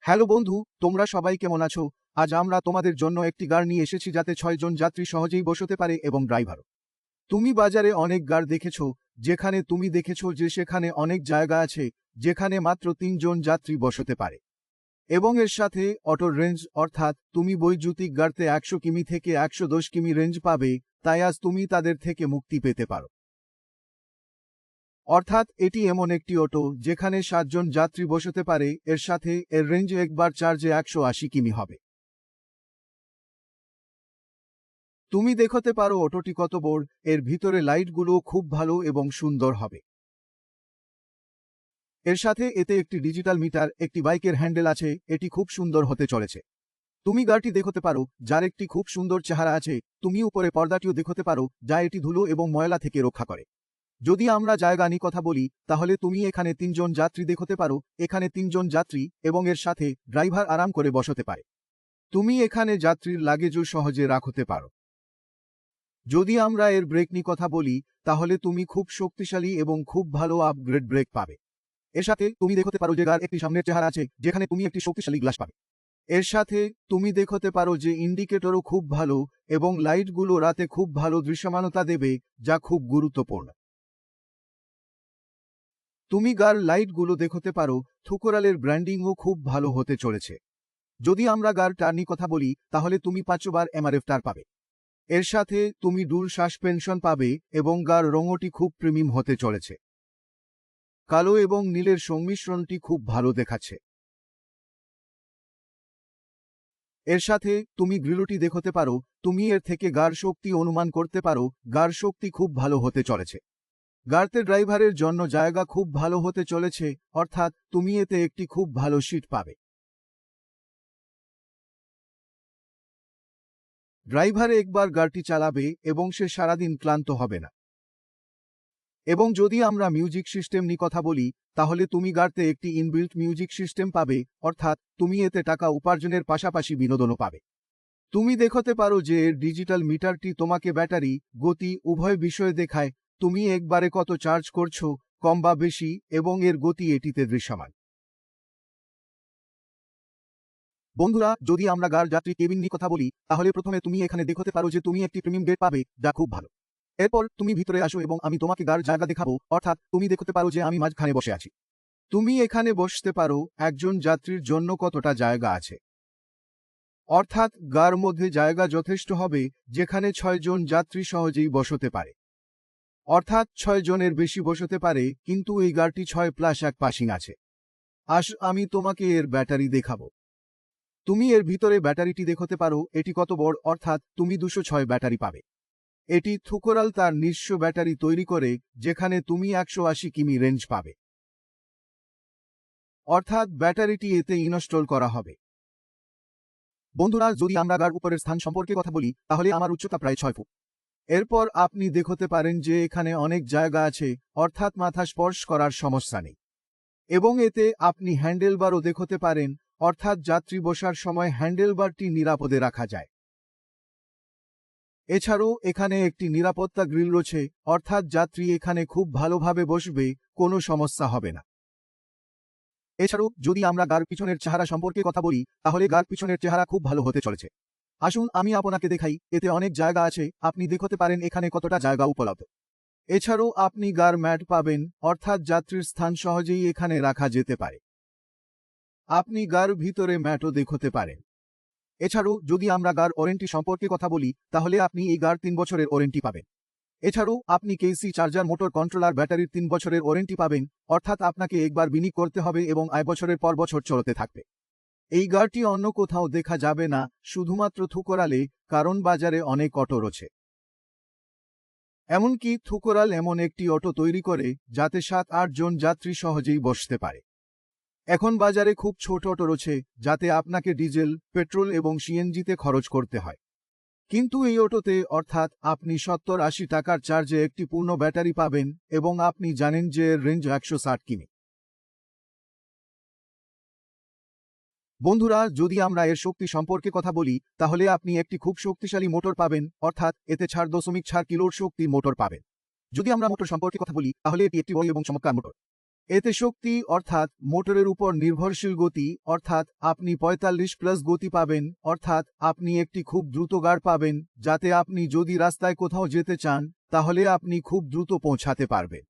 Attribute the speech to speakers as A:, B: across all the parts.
A: Hello বন্ধু, তোমরা সবাই কেমন আছো? আজ আমরা তোমাদের জন্য একটি গাড়ি নিয়ে এসেছি যাতে 6 জন যাত্রী সহজেই বসতে পারে এবং ড্রাইভারও। তুমি বাজারে অনেক গাড়ি দেখেছো, যেখানে তুমি দেখেছো যে সেখানে অনেক জায়গা আছে যেখানে মাত্র 3 জন যাত্রী বসতে পারে। এবং এর সাথে অটোর রেঞ্জ, অর্থাৎ তুমি বৈদ্যুতিক গাড়িতে 100 কিমি থেকে 110 কিমি রেঞ্জ পাবে, তাই আজ তুমি তাদের থেকে মুক্তি পেতে পারো। অর্থাৎ এটি এমন একটি অটো যেখানে 7 জন যাত্রী বসতে পারে, এর সাথে এর রেঞ্জ একবার চার্জে 180 কিমি হবে। তুমি দেখতে পারো অটোটি কত বড়, এর ভিতরে লাইটগুলো খুব ভালো এবং সুন্দর হবে। এর সাথে এতে একটি ডিজিটাল মিটার, একটি বাইকের হ্যান্ডেল আছে, এটি খুব সুন্দর হতে চলেছে। তুমি গাড়িটি দেখতে পারো যার একটি খুব সুন্দর চেহারা আছে। তুমি উপরে পর্দাটিও দেখতে পারো যা এটি ধুলো এবং ময়লা থেকে রক্ষা করে। যদি আমরা জায়গা নিয়ে কথা বলি তাহলে তুমি এখানে 3 জন যাত্রী দেখতে পারো, এখানে 3 জন যাত্রী এবং এর সাথে ড্রাইভার আরাম করে বসতে পারে। তুমি এখানে যাত্রীর লাগেজও সহজে রাখতে পারো। যদি আমরা এর ব্রেক নিয়ে কথা বলি তাহলে তুমি খুব শক্তিশালী এবং খুব ভালো আপগ্রেড ব্রেক পাবে। এর সাথে তুমি দেখতে পারো যে গাড়ির একটি সামনের চেহারা আছে যেখানে তুমি একটি শক্তিশালী গ্লাস পাবে। এর সাথে তুমি দেখতে পারো যে ইন্ডিকেটরও খুব ভালো এবং লাইটগুলো রাতে খুব ভালো দৃশ্যমানতা দেবে, যা খুব গুরুত্বপূর্ণ। তুমি গার লাইটগুলো দেখতে পারো, থুকরালের ব্র্যান্ডিংও খুব ভালো হতে চলেছে। যদি আমরা গার টার নিয়ে কথা বলি তাহলে তুমি 5 বার এমআরএফ টার পাবে। এর সাথে তুমি ডুল সাসপেনশন পাবে এবং গার রঙটি খুব প্রিমিয়াম হতে চলেছে। কালো এবং নীলের সংমিশ্রণটি খুব ভালো দেখাচ্ছে। এর সাথে তুমি গ্রিলটি দেখতে পারো, তুমি এর থেকে গার শক্তি অনুমান করতে পারো, গার শক্তি খুব ভালো হতে চলেছে। গাড়িতে ড্রাইভারের জন্য জায়গা খুব ভালো হতে চলেছে, অর্থাৎ তুমি এতে একটি খুব ভালো সিট পাবে। ড্রাইভার একবার গাড়িটি চালাবে এবং সে সারাদিন ক্লান্ত হবে না। এবং যদি আমরা মিউজিক সিস্টেম নিয়ে কথা বলি তাহলে তুমি গাড়িতে একটি ইনবিল্ট মিউজিক সিস্টেম পাবে, অর্থাৎ তুমি এতে টাকা উপার্জনের পাশাপাশি বিনোদনও পাবে। তুমি দেখতে পারো যে এর ডিজিটাল মিটারটি তোমাকে ব্যাটারি, গতি উভয় বিষয়ে দেখায়, তুমি একবারে কত চার্জ করছো, কম বা বেশি, এবং এর গতি এটিতে দৃশ্যমান। বন্ধুরা, যদি আমরা গাড় যাত্রী কেবিন নিয়ে কথা বলি তাহলে প্রথমে তুমি এখানে দেখতে পারো যে তুমি একটি প্রিমিয়াম বেড পাবে, যা খুব ভালো। এরপর তুমি ভিতরে আসো এবং আমি তোমাকে গাড় জায়গা দেখাবো, অর্থাৎ তুমি দেখতে পারো যে আমি মাঝখানে বসে আছি। তুমি এখানে বসতে পারো, একজন যাত্রীর জন্য কতটা জায়গা আছে। অর্থাৎ গার মধ্যে জায়গা যথেষ্ট হবে যেখানে 6 জন যাত্রী সহজেই বসতে পারে। অর্থাৎ 6 জনের বেশি বসতে পারে, কিন্তু এই গাড়িটি 6+1 পাসিং আছে। আমি তোমাকে এর ব্যাটারি দেখাবো। তুমি এর ভিতরে ব্যাটারিটি দেখতে পারো, এটি কত বড়, অর্থাৎ তুমি 206 ব্যাটারি পাবে। এটি থুকরাল তার নিজস্ব ব্যাটারি তৈরি করে, যেখানে তুমি 180 কিমি রেঞ্জ পাবে। অর্থাৎ ব্যাটারিটি এতে ইনস্টল করা হবে। বন্ধুরা, যদি আমরা গাড়ির উপরের স্থান সম্পর্কে কথা বলি তাহলে আমার উচ্চতা প্রায় 6 ফুট। এরপর আপনি দেখতে পারেন যে এখানে অনেক জায়গা আছে, অর্থাৎ মাথা স্পর্শ করার সমস্যা নেই। এবং এতে আপনি হ্যান্ডেলবারও দেখতে পারেন, অর্থাৎ যাত্রী বসার সময় হ্যান্ডেলবারটি নিরাপদে রাখা যায়। এছাড়াও এখানে একটি নিরাপত্তা গ্রিল রয়েছে, অর্থাৎ যাত্রী এখানে খুব ভালোভাবে বসবে, কোনো সমস্যা হবে না। এছাড়াও যদি আমরা গাড়ির পিছনের চেহারা সম্পর্কে কথা বলি তাহলে গাড়ির পিছনের চেহারা খুব ভালো হতে চলেছে। আসুন আমি আপনাকে দেখাই, এতে অনেক জায়গা আছে, আপনি দেখতে পারেন এখানে কতটা জায়গা উপলব্ধ। এছাড়াও আপনি গার ম্যাট পাবেন, অর্থাৎ যাত্রীর স্থান সহজেই এখানে রাখা যেতে পারে। আপনি গার ভিতরে ম্যাটও দেখতে পারেন। এছাড়াও যদি আমরা গার ওয়ারেন্টি সম্পর্কে কথা বলি তাহলে আপনি এই গার 3 বছরের ওয়ারেন্টি পাবেন। এছাড়াও আপনি কেসি চার্জার, মোটর কন্ট্রোলার, ব্যাটারির 3 বছরের ওয়ারেন্টি পাবেন, অর্থাৎ আপনাকে একবার বিনিয়োগ করতে হবে এবং 1 বছরের পর বছর চলতে থাকবে। এই গাড়িটি অন্য কোথাও দেখা যাবে না, শুধুমাত্র থুকরালে, কারণ বাজারে অনেক অটো রয়েছে। এমনকি থুকরাল এমন একটি অটো তৈরি করে যাতে 7-8 জন যাত্রী সহজেই বসতে পারে। এখন বাজারে খুব ছোট অটো রয়েছে যাতে আপনাকে ডিজেল, পেট্রোল এবং সিএনজিতে খরচ করতে হয়। কিন্তু এই অটোতে, অর্থাৎ আপনি 70-80 টাকার চার্জে একটি পূর্ণ ব্যাটারি পাবেন এবং আপনি জানেন যে এর রেঞ্জ 160 কিমি। বন্ধুরা, যদি আমরা এর শক্তি সম্পর্কে কথা বলি তাহলে আপনি একটি খুব শক্তিশালী মোটর পাবেন, অর্থাৎ এতে 4.4 কিলোর শক্তি মোটর পাবেন। যদি আমরা মোটর সম্পর্কে কথা বলি তাহলে এটি একটি বড় এবং চমৎকার মোটর। এতে শক্তি অর্থাৎ মোটরের উপর নির্ভরশীল গতি অর্থাৎ আপনি 45+ গতি পাবেন অর্থাৎ আপনি একটি খুব দ্রুত গাড় পাবেন যাতে আপনি যদি রাস্তায় কোথাও যেতে চান তাহলে আপনি খুব দ্রুত পৌঁছাতে পারবেন।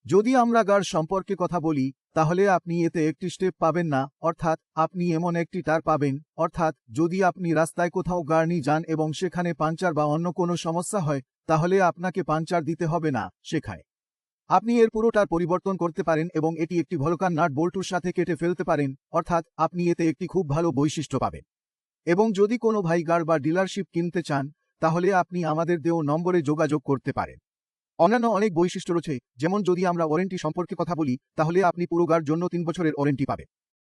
A: যদি আমরা গাড় সম্পর্কে কথা বলি তাহলে আপনি এতে একটি স্টেপ পাবেন না অর্থাৎ আপনি এমন একটি টার পাবেন অর্থাৎ যদি আপনি রাস্তায় কোথাও গাড় নিয়ে যান এবং সেখানে পাংচার বা অন্য কোনো সমস্যা হয় তাহলে আপনাকে পাংচার দিতে হবে না সেখানে। আপনি এর পুরোটার পরিবর্তন করতে পারেন এবং এটি একটি ভলকান নাট বল্টুর সাথে কেটে ফেলতে পারেন অর্থাৎ আপনি এতে একটি খুব ভালো বৈশিষ্ট্য পাবেন। এবং যদি কোনো ভাই গাড় বা ডিলারশিপ কিনতে চান তাহলে আপনি আমাদের দেওয়া নম্বরে যোগাযোগ করতে পারেন। অন্যান্য অনেক বৈশিষ্ট্য রয়েছে, যেমন যদি আমরা ওয়ারেন্টি সম্পর্কে কথা বলি তাহলে আপনি পুরো গাড়ির জন্য 3 বছরের ওয়ারেন্টি পাবেন।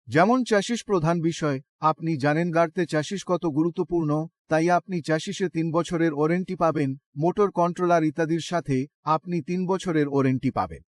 A: যেমন চ্যাসিস প্রধান বিষয়, আপনি জানেন গাড়িতে চ্যাসিস কত গুরুত্বপূর্ণ, তাই আপনি চ্যাসিসে 3 বছরের ওয়ারেন্টি পাবেন। মোটর কন্ট্রোলার ইত্যাদির সাথে আপনি 3 বছরের ওয়ারেন্টি পাবেন।